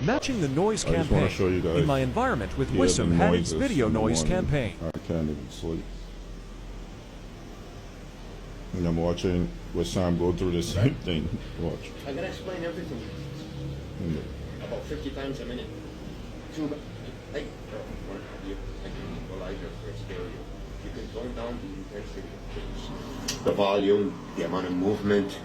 Matching the noise I just want campaign to show you guys in my environment with the Wissam had its noises video in the noise morning. campaign. I can't even sleep. And I'm watching Wissam go through the same thing. Watch. I gotta explain everything about 50 times a minute. Hey, I can equalize your first stereo. You can tone down the intensity of bass, the volume, the amount of movement.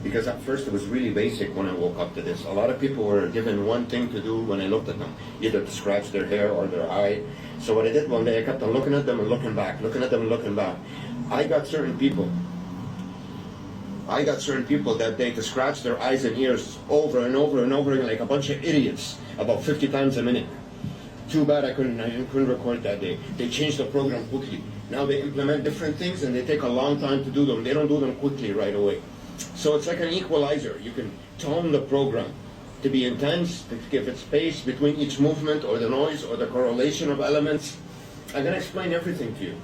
Because at first it was really basic when I woke up to this. A lot of people were given one thing to do when I looked at them, either to scratch their hair or their eye. So what I did one day, I kept on looking at them and looking back, looking at them and looking back. I got certain people that day to scratch their eyes and ears over and over and over again like a bunch of idiots about 50 times a minute. Too bad I couldn't record that day. They changed the program quickly. Now they implement different things and they take a long time to do them. They don't do them quickly right away. So it's like an equalizer. You can tone the program to be intense, to give it space between each movement or the noise or the correlation of elements. I'm gonna explain everything to you.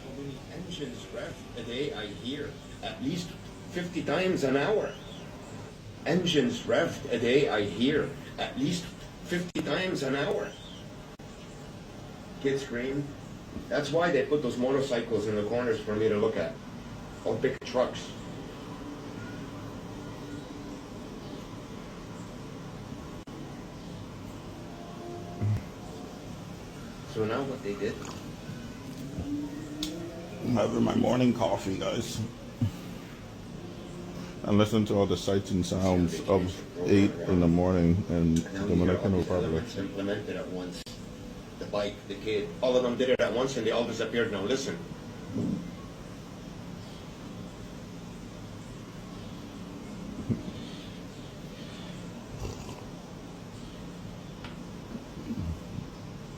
How many engines rev a day I hear? At least 50 times an hour. Engines revved a day I hear at least 50 times an hour. Kids scream. That's why they put those motorcycles in the corners for me to look at. Or big trucks. So now what they did, I'm having my morning coffee, guys. And listen to all the sights and sounds of 8 in the morning in Dominican Republic. Implemented at once. The bike, the kid, all of them did it at once and they all disappeared. Now listen.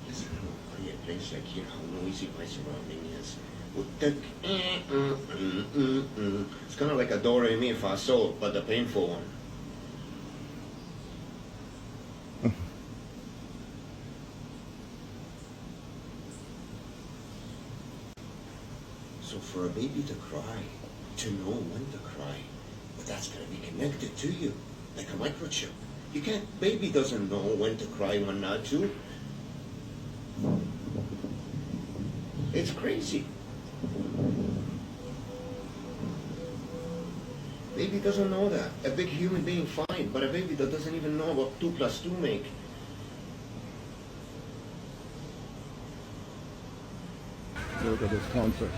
Listen how quiet place like here, how noisy my surrounding is. With the it's kind of like a do re mi fa sol, but the painful one. So for a baby to cry, to know when to cry, but that's going to be connected to you, like a microchip. You can't, baby doesn't know when to cry, when not to. It's crazy. Baby doesn't know that. A big human being, fine, but a baby that doesn't even know what 2 + 2 make. Look at this concert.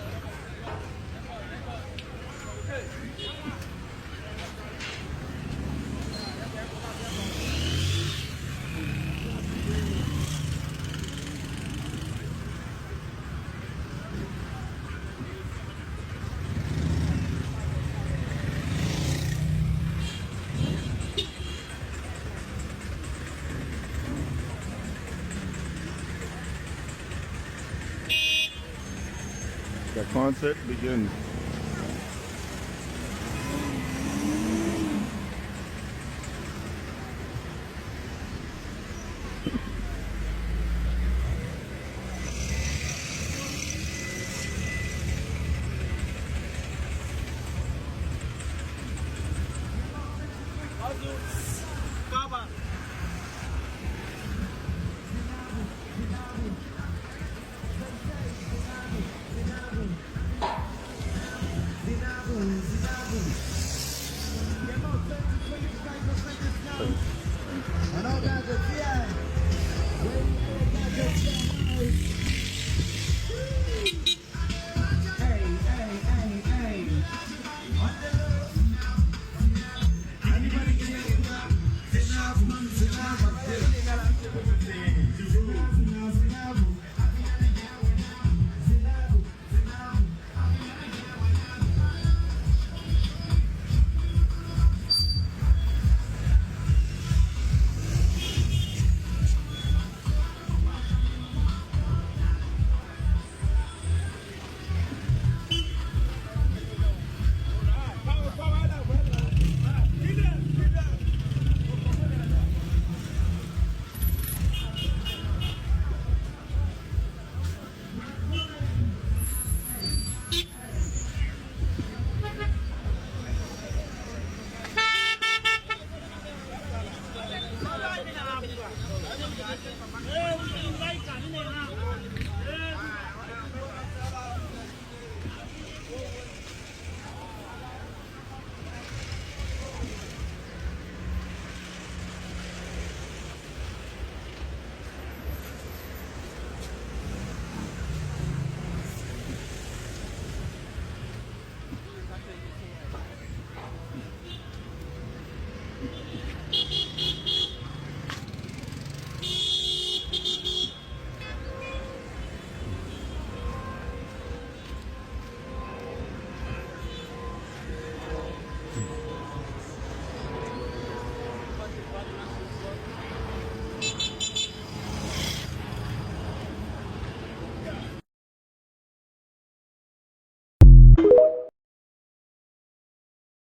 The concert begins.